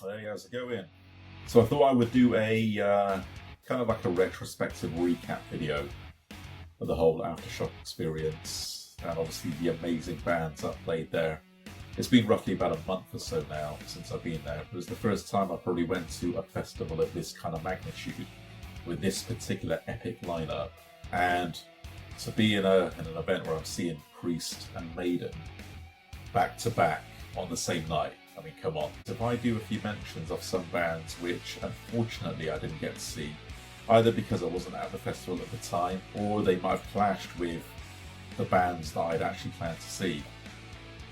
Hey, how's it going? So I thought I would do a kind of like a retrospective recap video of the whole Aftershock experience and obviously the amazing bands that played there. It's been roughly about a month or so now since I've been there. It was the first time I probably went to a festival of this kind of magnitude with this particular epic lineup, and to be in an event where I'm seeing Priest and Maiden back to back on the same night. I mean, come on. If I do a few mentions of some bands which unfortunately I didn't get to see, either because I wasn't at the festival at the time, or they might have clashed with the bands that I'd actually planned to see.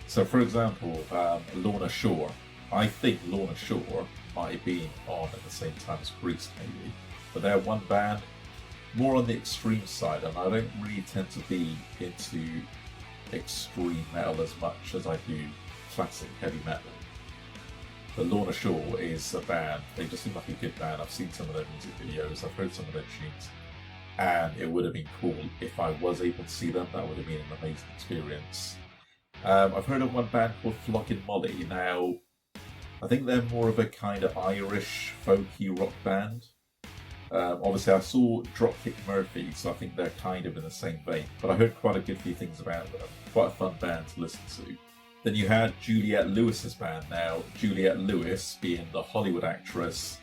So for example, Lorna Shore. I think Lorna Shore might have been on at the same time as Priest maybe, but they're one band, more on the extreme side, and I don't really tend to be into extreme metal as much as I do classic heavy metal. But Lorna Shore is a band, they just seem like a good band. I've seen some of their music videos, I've heard some of their tunes, and it would have been cool if I was able to see them. That would have been an amazing experience. I've heard of one band called Flogging Molly. Now, I think they're more of a kind of Irish folky rock band. Obviously I saw Dropkick Murphy, so I think they're kind of in the same vein, but I heard quite a good few things about them. Quite a fun band to listen to. Then you had Juliette Lewis's band. Now, Juliette Lewis being the Hollywood actress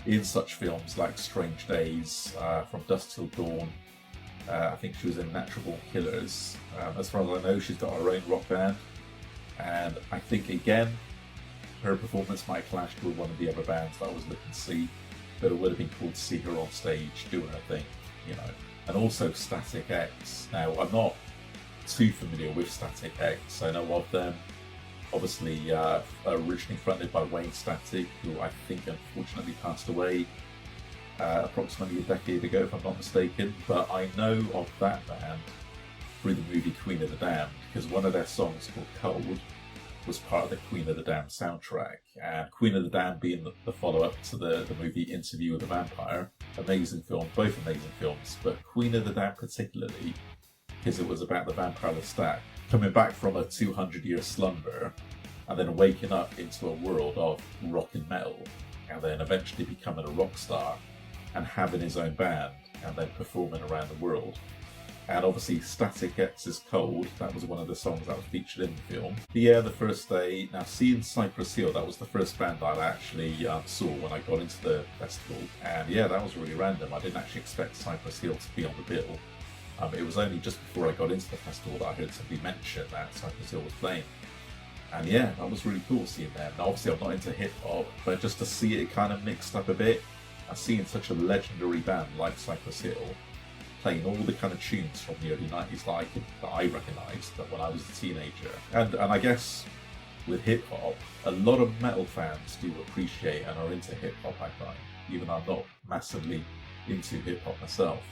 in such films like Strange Days, From Dusk Till Dawn. I think she was in Natural Born Killers. As far as I know, she's got her own rock band. And I think, again, her performance might clash with one of the other bands that I was looking to see. But it would have been cool to see her on stage doing her thing, you know. And also Static X. Now, I'm not too familiar with Static X. I know of them. Obviously, originally fronted by Wayne Static, who I think unfortunately passed away approximately a decade ago, if I'm not mistaken. But I know of that band through the movie Queen of the Damned, because one of their songs called Cold was part of the Queen of the Damned soundtrack. And Queen of the Damned being the follow-up to the movie Interview with the Vampire. Amazing film, both amazing films, but Queen of the Damned particularly, because it was about the vampire Lestat coming back from a 200-year slumber and then waking up into a world of rock and metal, and then eventually becoming a rock star and having his own band and then performing around the world. And obviously Static X's Cold, that was one of the songs that was featured in the film. But yeah, the first day, now seeing Cypress Hill, that was the first band I actually saw when I got into the festival. And yeah, that was really random. I didn't actually expect Cypress Hill to be on the bill. It was only just before I got into the festival that I heard somebody mention that Cypress Hill was playing. And yeah, that was really cool seeing them. Now obviously I'm not into hip hop, but just to see it kind of mixed up a bit, and seeing such a legendary band like Cypress Hill playing all the kind of tunes from the early 90s that I recognised that when I was a teenager. And I guess with hip hop, a lot of metal fans do appreciate and are into hip hop, I find, even though I'm not massively into hip hop myself.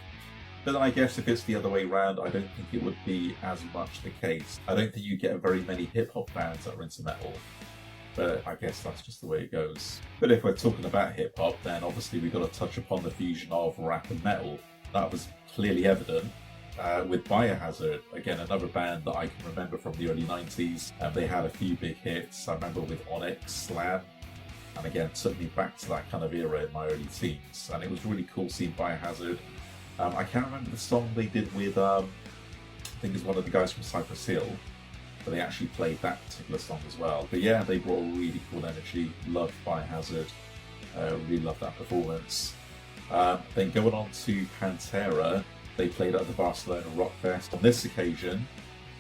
But I guess if it's the other way around, I don't think it would be as much the case. I don't think you get very many hip hop fans that are into metal, but I guess that's just the way it goes. But if we're talking about hip hop, then obviously we've got to touch upon the fusion of rap and metal. That was clearly evident with Biohazard, again another band that I can remember from the early 90s. They had a few big hits. I remember with Onyx, Slam, and again took me back to that kind of era in my early teens. And it was really cool seeing Biohazard. I can't remember the song they did with, I think it's one of the guys from Cypress Hill, but they actually played that particular song as well. But yeah, they brought a really cool energy. Loved Biohazard, really loved that performance. Then going on to Pantera, they played at the Barcelona Rock Fest. On this occasion,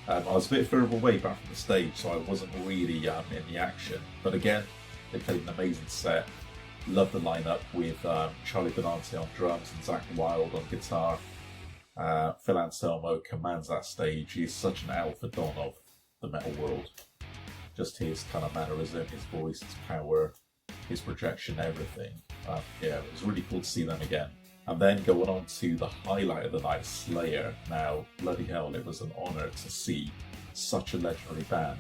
I was a bit further away back from the stage, so I wasn't really in the action. But again, they played an amazing set. Loved the lineup with Charlie Benante on drums and Zach Wilde on guitar. Phil Anselmo commands that stage. He's such an alpha don of the metal world. Just his kind of mannerism, his voice, his power, his projection, everything. Yeah, it was really cool to see them again. And then going on to the highlight of the night, Slayer. Now, bloody hell, it was an honour to see such a legendary band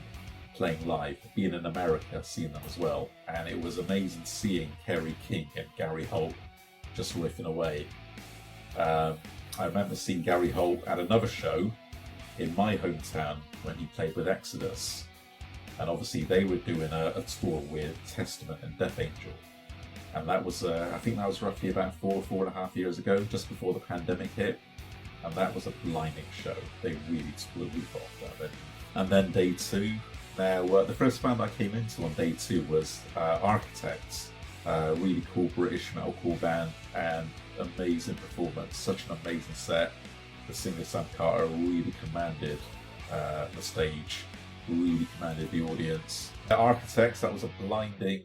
playing live, being in America, seeing them as well. And it was amazing seeing Kerry King and Gary Holt just riffing away. I remember seeing Gary Holt at another show in my hometown when he played with Exodus. And obviously they were doing a tour with Testament and Death Angel. And that was, I think that was roughly about 4.5 years ago, just before the pandemic hit. And that was a blinding show. They really blew the roof off that venue. And then day two. Now, the first band I came into on day two was Architects. Really cool British metalcore band, and amazing performance. Such an amazing set. The singer Sam Carter really commanded the stage, really commanded the audience. At Architects, that was a blinding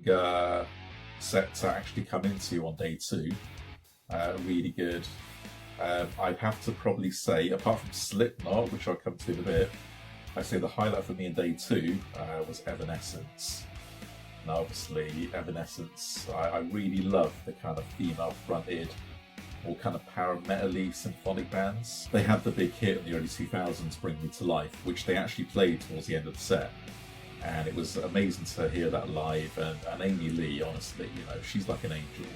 set to actually come into on day two. Really good. I'd have to probably say, apart from Slipknot, which I'll come to in a bit, I'd say the highlight for me in day two was Evanescence. Now obviously Evanescence, I really love the kind of female fronted or kind of power metal-y symphonic bands. They had the big hit in the early 2000s, Bring Me to Life, which they actually played towards the end of the set. And it was amazing to hear that live, and Amy Lee, honestly, you know, she's like an angel.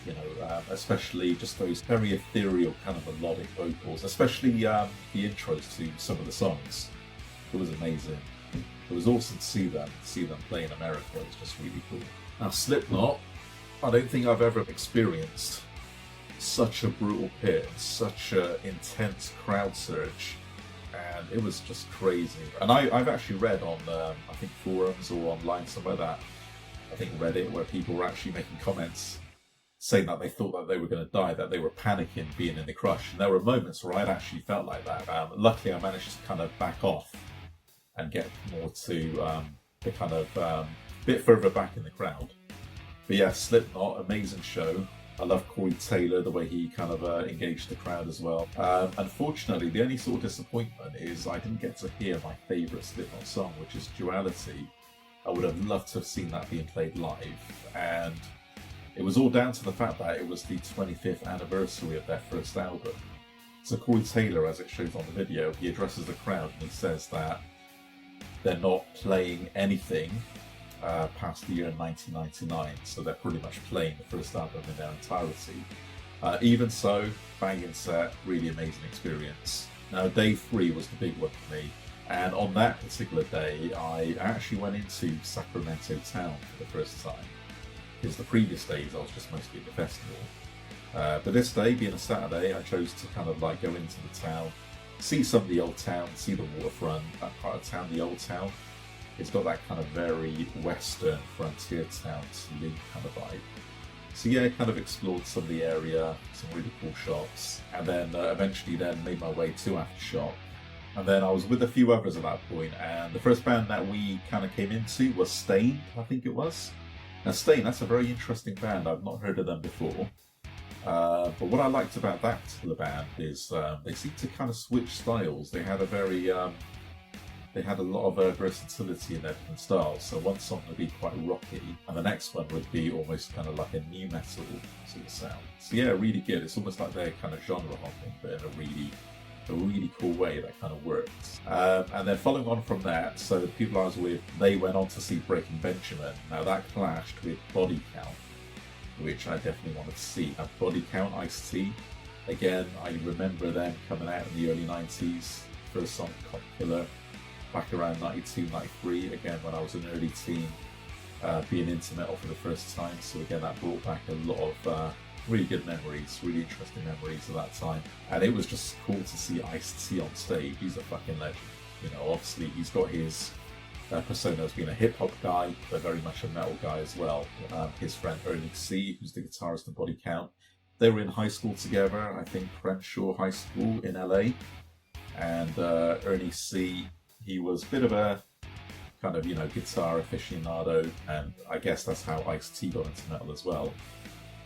You know, especially just those very ethereal kind of melodic vocals, especially the intros to some of the songs. It was amazing. It was awesome to see them play in America. It was just really cool. Now Slipknot, I don't think I've ever experienced such a brutal pit, such an intense crowd surge, and it was just crazy. And I've actually read on I think forums or online somewhere that I think Reddit, where people were actually making comments saying that they thought that they were going to die, that they were panicking being in the crush. And there were moments where I'd actually felt like that. Luckily, I managed to kind of back off and get more to the kind of bit further back in the crowd. But yeah, Slipknot, amazing show. I love Corey Taylor, the way he kind of engaged the crowd as well. Unfortunately, the only sort of disappointment is I didn't get to hear my favourite Slipknot song, which is Duality. I would have loved to have seen that being played live. And it was all down to the fact that it was the 25th anniversary of their first album. So Corey Taylor, as it shows on the video, he addresses the crowd and he says that they're not playing anything past the year 1999, so they're pretty much playing the first album in their entirety. Even so, banging set, really amazing experience. Now day three was the big one for me, and on that particular day I actually went into Sacramento town for the first time, because the previous days I was just mostly at the festival. But this day, being a Saturday, I chose to kind of like go into the town, see some of the old town, see the waterfront, that part of town, the old town. It's got that kind of very western frontier town saloon kind of vibe. So yeah, I kind of explored some of the area, some really cool shops, and then eventually then made my way to Aftershock. And then I was with a few others at that point, and the first band that we kind of came into was Stain, I think it was. Now Stain, that's a very interesting band, I've not heard of them before. But what I liked about that particular band is they seemed to kind of switch styles. They had a very, they had a lot of versatility in their different styles. So one song would be quite rocky, and the next one would be almost kind of like a new metal sort of sound. So yeah, really good. It's almost like they're kind of genre hopping, but in a really cool way that kind of worked. And then following on from that, so the people I was with, they went on to see Breaking Benjamin. Now that clashed with Body Count, which I definitely wanted to see. Now Body Count, Ice-T, again, I remember them coming out in the early 90s, first song Cop Killer, back around 92, 93, again when I was an early teen, being into metal for the first time. So again, that brought back a lot of really good memories, really interesting memories of that time. And it was just cool to see Ice-T on stage. He's a fucking legend. You know, obviously he's got his persona as being a hip-hop guy, but very much a metal guy as well. His friend Ernie C, who's the guitarist in Body Count, they were in high school together, I think Crenshaw High School in LA. And Ernie C, he was a bit of a kind of, you know, guitar aficionado, and I guess that's how Ice-T got into metal as well.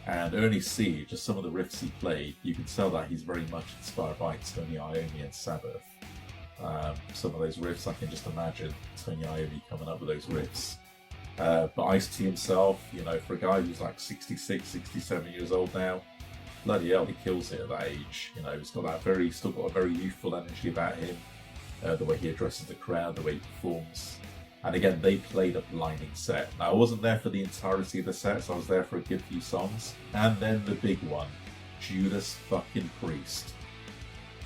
And Ernie C, just some of the riffs he played, you can tell that he's very much inspired by Tony Iommi and Sabbath. Some of those riffs, I can just imagine Tony Iommi coming up with those riffs. But Ice-T himself, you know, for a guy who's like 66, 67 years old now, bloody hell, he kills it at that age. You know, he's got that still got a very youthful energy about him. The way he addresses the crowd, the way he performs. And again, they played a blinding set. Now, I wasn't there for the entirety of the set, so I was there for a good few songs. And then the big one, Judas fucking Priest.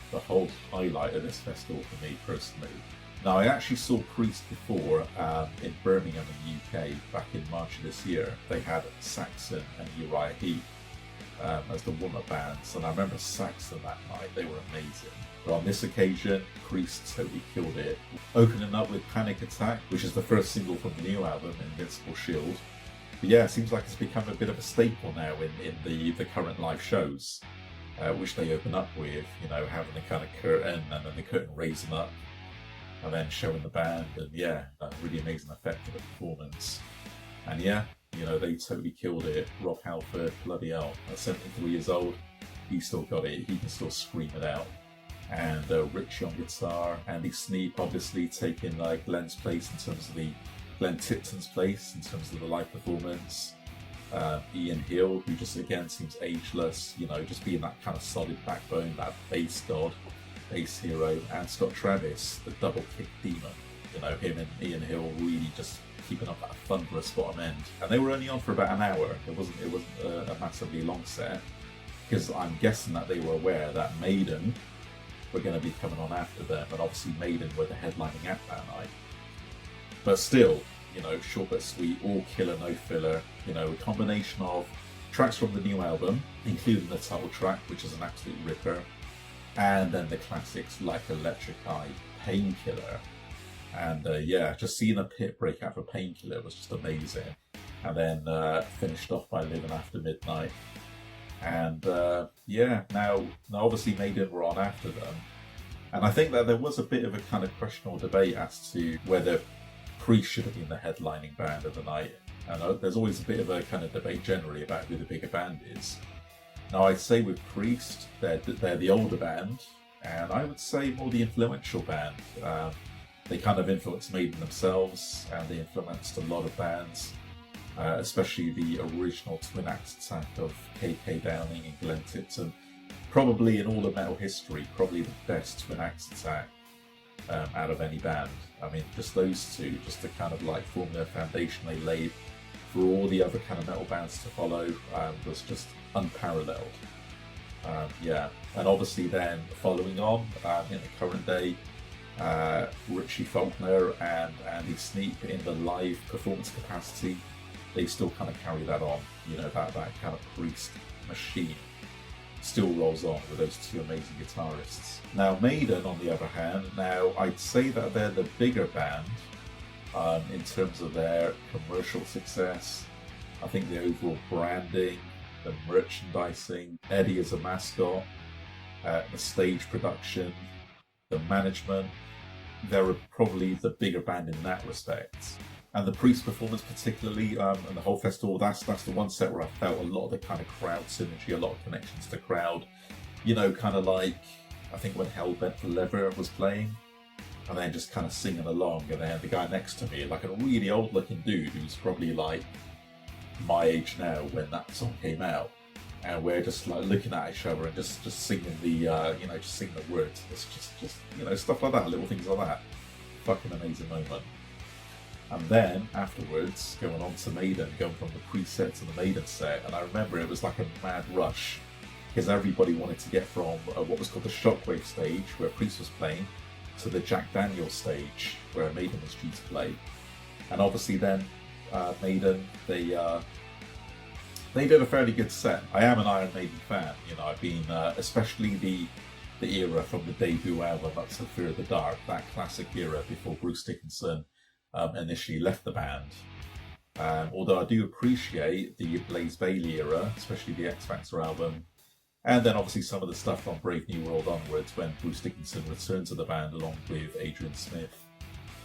The whole highlight of this festival for me personally. Now, I actually saw Priest before in Birmingham in the UK back in March of this year. They had Saxon and Uriah Heep as the warm-up bands, and I remember Saxon that night. They were amazing. But on this occasion, Priest totally killed it, opening up with Panic Attack, which is the first single from the new album, Invincible Shield. But yeah, it seems like it's become a bit of a staple now in the current live shows, which they open up with, you know, having the kind of curtain and then the curtain raising up and then showing the band, and yeah, a really amazing effect for the performance. And yeah, you know, they totally killed it. Rob Halford, bloody hell, at 73 years old, he still got it, he can still scream it out. And Richie on guitar, Andy Sneap obviously taking Glenn's place in terms of Glenn Tipton's place in terms of the live performance. Ian Hill, who just again seems ageless, you know, just being that kind of solid backbone, that bass god, bass hero. And Scott Travis, the double kick demon, you know, him and Ian Hill really just keeping up that thunderous bottom end. And they were only on for about an hour. It wasn't a massively long set, because I'm guessing that they were aware that Maiden were going to be coming on after them, and obviously Maiden were the headlining act that night. But still, you know, short but sweet, all killer, no filler, you know, a combination of tracks from the new album, including the title track, which is an absolute ripper, and then the classics like Electric Eye, Painkiller. And yeah, just seeing a pit break out for Painkiller was just amazing. And then finished off by Living After Midnight. And yeah, now obviously Maiden were on after them. And I think that there was a bit of a kind of questionable debate as to whether Priest should have been the headlining band of the night. And there's always a bit of a kind of debate generally about who the bigger band is. Now, I'd say with Priest, they're the older band, and I would say more the influential band. They kind of influenced Maiden themselves, and they influenced a lot of bands, especially the original Twin Axe Attack of KK Downing and Glenn Tipton. Probably in all of metal history, probably the best Twin Axe Attack out of any band. I mean, just those two, just to kind of form their foundation they laid for all the other kind of metal bands to follow, was just unparalleled. Yeah, and obviously then following on in the current day, Richie Faulkner and Andy Sneap in the live performance capacity, they still kind of carry that on. You know, that kind of Priest machine still rolls on with those two amazing guitarists. Now Maiden, on the other hand, now I'd say that they're the bigger band in terms of their commercial success. I think the overall branding, the merchandising, Eddie as a mascot, the stage production, the management, they're probably the bigger band in that respect. And the Priest performance particularly, and the whole festival, that's the one set where I felt a lot of the kind of crowd synergy, a lot of connections to crowd. You know, kind of like, I think when Hellbent for Leather was playing, and then just kind of singing along, and then the guy next to me, like a really old looking dude who's probably like my age now when that song came out, and we're just like looking at each other and just singing the, you know, just singing the words. It's just, you know, stuff like that, little things like that. Fucking amazing moment. And then afterwards, going on to Maiden, going from the Priest set to the Maiden set, and I remember it was like a mad rush, because everybody wanted to get from what was called the Shockwave stage, where Priest was playing, to the Jack Daniels stage, where Maiden was due to play. And obviously then, Maiden, they did a fairly good set. I am an Iron Maiden fan, you know, I've been, especially the era from the debut album up to Fear of the Dark, that classic era before Bruce Dickinson initially left the band. Although I do appreciate the Blaze Bayley era, especially the X Factor album, and then obviously some of the stuff from Brave New World onwards when Bruce Dickinson returned to the band along with Adrian Smith,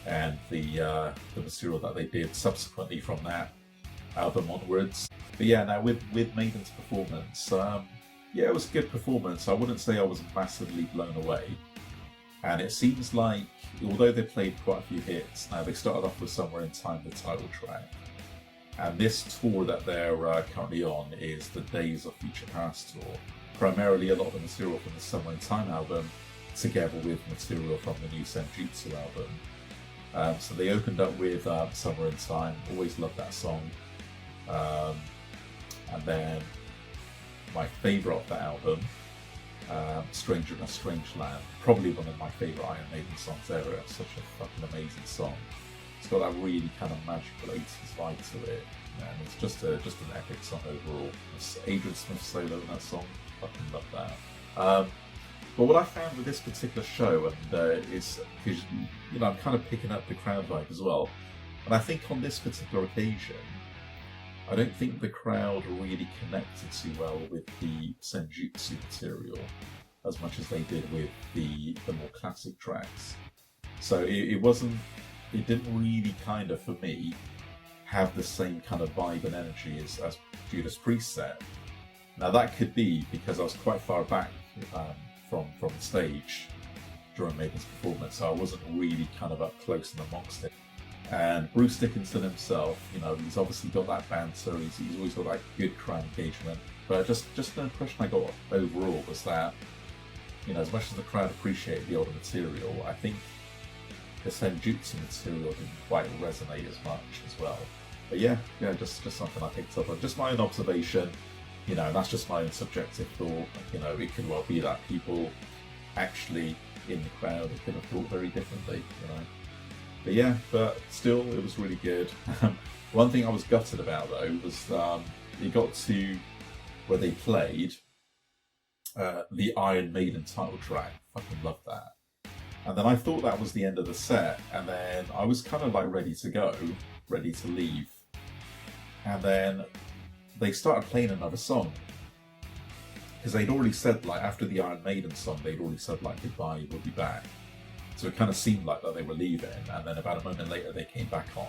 and the material that they did subsequently from that album onwards. But yeah, now with Maiden's performance, yeah, it was a good performance. I wouldn't say I was massively blown away. And it seems like, although they played quite a few hits, now they started off with Somewhere in Time, the title track. And this tour that they're currently on is the Days of Future Past tour. Primarily a lot of the material from the Somewhere in Time album, together with material from the new Senjutsu album. So they opened up with Somewhere in Time, always loved that song. And then my favourite of the album Stranger in a Strange Land. Probably one of my favourite Iron Maiden songs ever. It's such a fucking amazing song. It's got that really kind of magical 80s vibe to it. And it's just an epic song overall. It's Adrian Smith's solo in that song. Fucking love that. But what I found with this particular show, and is because I'm kind of picking up the crowd vibe as well, and I think on this particular occasion, I don't think the crowd really connected too well with the Senjutsu material as much as they did with the more classic tracks. So it didn't really kind of, for me, have the same kind of vibe and energy as Judas Priest set. Now that could be because I was quite far back from the stage during Maiden's performance, so I wasn't really kind of up close and amongst it. And Bruce Dickinson himself, he's obviously got that banter, he's always got that good crowd engagement, but just the impression I got overall was that, as much as the crowd appreciated the older material, I think the Senjutsu material didn't quite resonate as much as well. But yeah, just something I picked up on, just my own observation, and that's just my own subjective thought. It could well be that people actually in the crowd could have thought very differently, But yeah, but still, it was really good. One thing I was gutted about though was it got to where they played the Iron Maiden title track. Fucking love that. And then I thought that was the end of the set, and then I was kind of like ready to go, ready to leave. And then they started playing another song. Because they'd already said, like, after the Iron Maiden song, they'd already said, like, goodbye, we'll be back. So it kind of seemed like that they were leaving, and then about a moment later they came back on.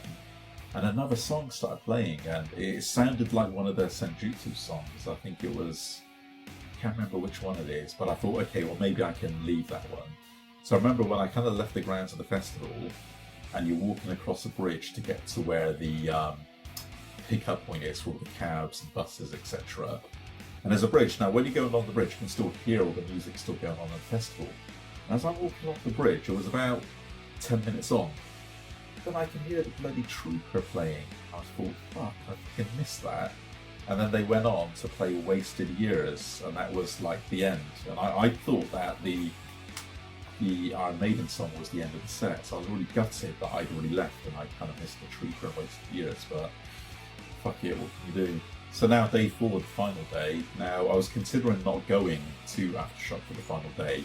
And another song started playing, and it sounded like one of their Senjutsu songs. I think it was, I can't remember which one it is, but I thought, okay, well maybe I can leave that one. So I remember when I kind of left the grounds of the festival, and you're walking across a bridge to get to where the pickup point is for all the cabs and buses, etc. And there's a bridge. Now when you go along the bridge, you can still hear all the music still going on at the festival. And as I'm walking off the bridge, it was about 10 minutes on, then I can hear the bloody Trooper playing. I thought, fuck, I fucking missed that. And then they went on to play Wasted Years, and that was like the end. And I thought that the Iron Maiden song was the end of the set, so I was really gutted that I'd already left and I kind of missed the Trooper and Wasted Years, but fuck it, what can you do? So now day 4, the final day. Now I was considering not going to Aftershock for the final day,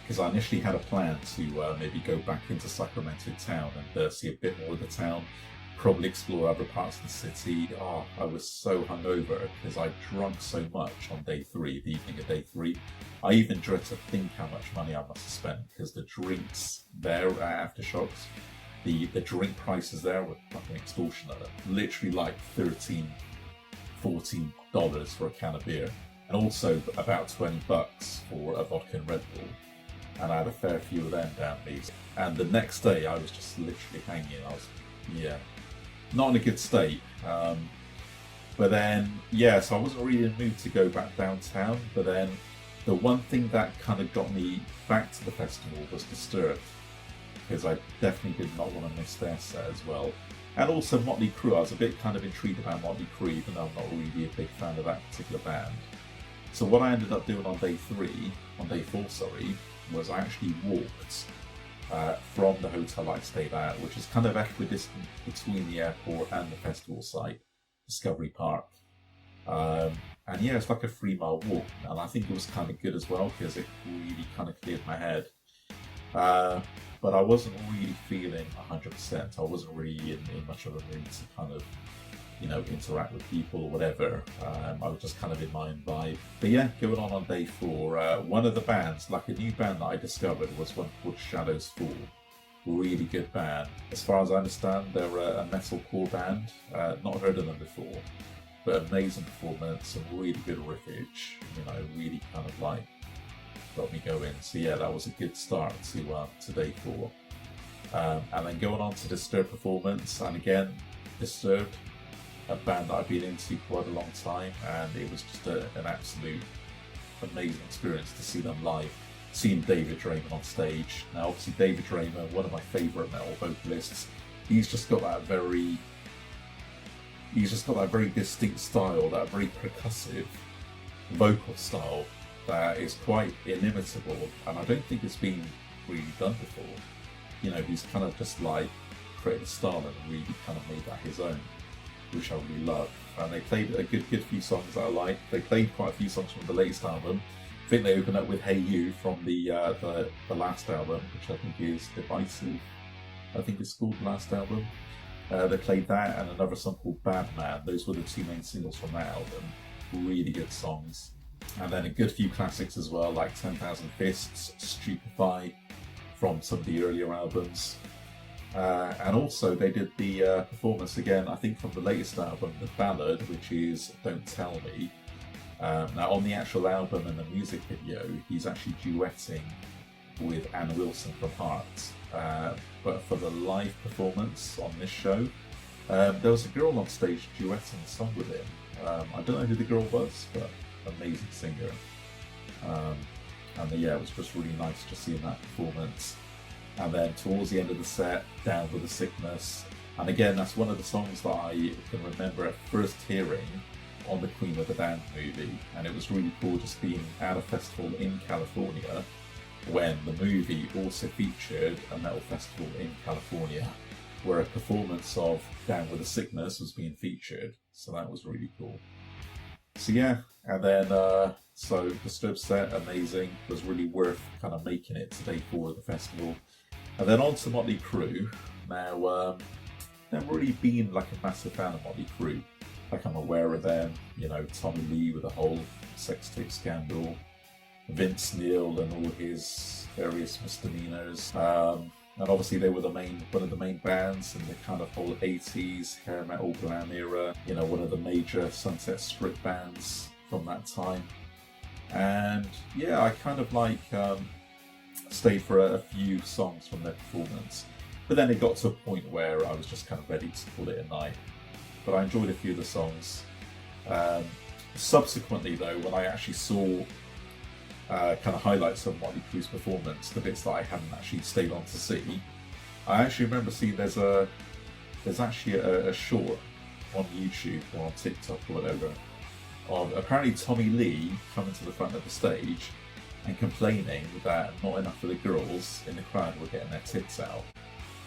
because I initially had a plan to maybe go back into Sacramento town and see a bit more of the town, probably explore other parts of the city. Oh, I was so hungover because I drank so much on day 3, the evening of day 3. I even dread to think how much money I must have spent, because the drinks there at Aftershocks, the drink prices there were fucking extortionate. Literally like $13, $14 for a can of beer, and also about $20 for a vodka and Red Bull. And I had a fair few of them down me. And the next day I was just literally hanging. I was, not in a good state. But then, so I wasn't really in the mood to go back downtown. But then the one thing that kind of got me back to the festival was Disturbed, because I definitely did not want to miss their set as well. And also Motley Crue. I was a bit kind of intrigued about Motley Crue, even though I'm not really a big fan of that particular band. So what I ended up doing on day 4, was I actually walked from the hotel I stayed at, which is kind of equidistant between the airport and the festival site, Discovery Park. And it's like a 3-mile walk, and I think it was kind of good as well, because it really kind of cleared my head. But I wasn't really feeling 100%. I wasn't really in much of a mood to kind of, interact with people or whatever. I was just kind of in my own vibe. But going on day 4, one of the bands, like a new band that I discovered, was one called Shadows Fall. Really good band. As far as I understand, they're a metalcore band. Not heard of them before, but amazing performance, some really good riffage. Really kind of like got me going. So that was a good start to day 4. And then going on to Disturbed performance, and again, Disturbed, a band that I've been into quite a long time, and it was just an absolute amazing experience to see them live. Seeing David Draymond on stage. Now, obviously, David Draymond, one of my favourite metal vocalists, he's just got that very distinct style, that very percussive vocal style that is quite inimitable, and I don't think it's been really done before. You know, he's kind of just like created a style and really kind of made that his own, which I really love. And they played a good few songs that I like. They played quite a few songs from the latest album. I think they opened up with Hey You from the last album, which I think is Divisive. I think it's called the last album. They played that and another song called Bad Man. Those were the two main singles from that album. Really good songs. And then a good few classics as well, like 10,000 Fists, Stupefy from some of the earlier albums. And also they did the performance again, I think from the latest album, the ballad, which is Don't Tell Me. Now on the actual album and the music video, he's actually duetting with Ann Wilson from Heart. But for the live performance on this show, there was a girl on stage duetting the song with him. I don't know who the girl was, but amazing singer. And yeah, it was just really nice just seeing that performance. And then towards the end of the set, Down With The Sickness. And again, that's one of the songs that I can remember at first hearing on the Queen of the Damned movie. And it was really cool just being at a festival in California when the movie also featured a metal festival in California where a performance of Down With The Sickness was being featured. So that was really cool. So yeah, and then so Disturbed set, amazing, was really worth kind of making it to day 4 of the festival. And then on to Motley Crue. Now, never really been like a massive fan of Motley Crue. Like I'm aware of them, you know, Tommy Lee with the whole sex tape scandal, Vince Neil and all his various misdemeanors. And obviously they were one of the main bands in the kind of whole 80s hair metal glam era, you know, one of the major Sunset Strip bands from that time. And yeah, I kind of like stayed for a few songs from their performance. But then it got to a point where I was just kind of ready to call it a night. But I enjoyed a few of the songs. Subsequently though, when I actually saw kind of highlights of Motley Crue's performance, the bits that I hadn't actually stayed on to see, I actually remember seeing there's actually a short on YouTube or on TikTok or whatever of apparently Tommy Lee coming to the front of the stage and complaining that not enough of the girls in the crowd were getting their tits out.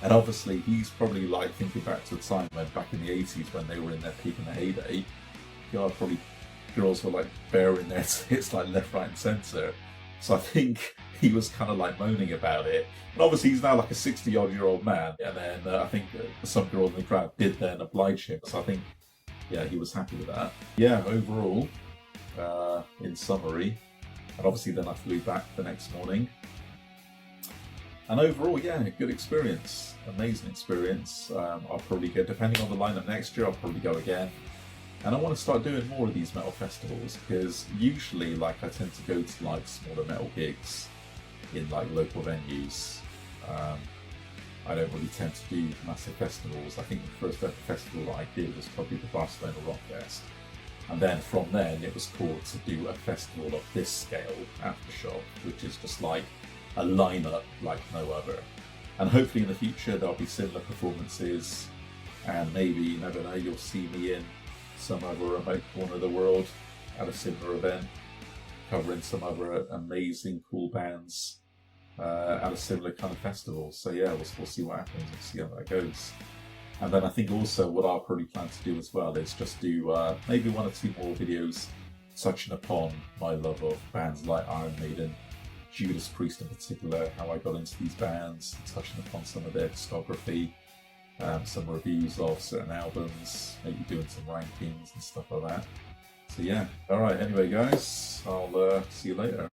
And obviously he's probably like thinking back to the time when back in the 80s when they were in their peak and their heyday, God, probably girls were like baring their tits like left, right and centre. So I think he was kind of like moaning about it. And obviously he's now like a 60-odd-year-old man. And then I think some girl in the crowd did then oblige him. So I think, yeah, he was happy with that. Yeah, overall, in summary, and obviously then I flew back the next morning. And overall, yeah, good experience, amazing experience. I'll probably go, depending on the lineup next year, I'll probably go again. And I want to start doing more of these metal festivals because usually, like, I tend to go to like smaller metal gigs in like local venues. I don't really tend to do massive festivals. I think the first ever festival that I did was probably the Barcelona Rock Fest. And then from then it was cool to do a festival of this scale, Aftershock, which is just like a lineup like no other. And hopefully in the future there'll be similar performances, and maybe, you never know, you'll see me in some other remote corner of the world at a similar event, covering some other amazing cool bands at a similar kind of festival. So yeah, we'll see what happens and see how that goes. And then I think also what I'll probably plan to do as well is just do maybe 1 or 2 more videos touching upon my love of bands like Iron Maiden, Judas Priest in particular, how I got into these bands, touching upon some of their discography, some reviews of certain albums, maybe doing some rankings and stuff like that. So yeah, alright, anyway guys, I'll see you later.